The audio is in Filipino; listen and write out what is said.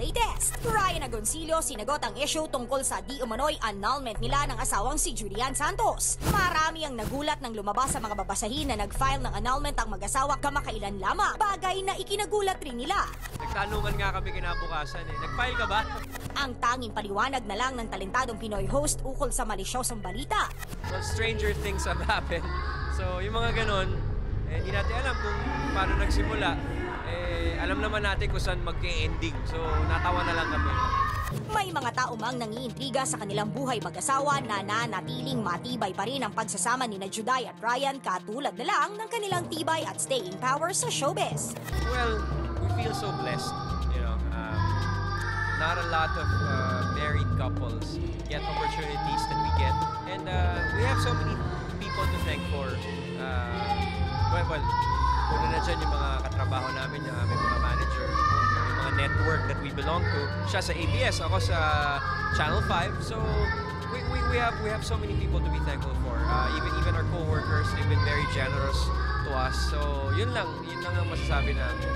latest. Ryan Agoncillo sinagot ang issue tungkol sa di umano'y annulment nila ng asawang si Julian Santos. Marami ang nagulat nang lumabas sa mga babasahin na nag-file ng annulment ang mag-asawa kamakailan lamang. Bagay na ikinagulat rin nila. Nagtanungan nga kami kinabukasan eh. Nag-file ka ba? Ang tanging paliwanag na lang ng talentadong Pinoy host ukol sa malisyosong balita. Well, stranger things have happened. So, yung mga ganon, hindi natin alam kung paano nagsimula. Alam naman natin kung saan mag-ending. So, natawa na lang kami. May mga tao mang nangiintriga sa kanilang buhay mag-asawa na nanatiling matibay pa rin ang pagsasama ni Juday at Ryan katulad na lang ng kanilang tibay at staying power sa showbiz. Well, we feel so blessed. You know, not a lot of married couples get opportunities that we get. And we have so many people to thank for. Well, una na dyan yung mga katrabaho namin, yung aming mga manager, yung mga network that we belong to. Siya sa ABS, ako sa Channel 5. So we have so many people to be thankful for. Even our co-workers, they've been very generous to us. So yun lang ang masasabi namin.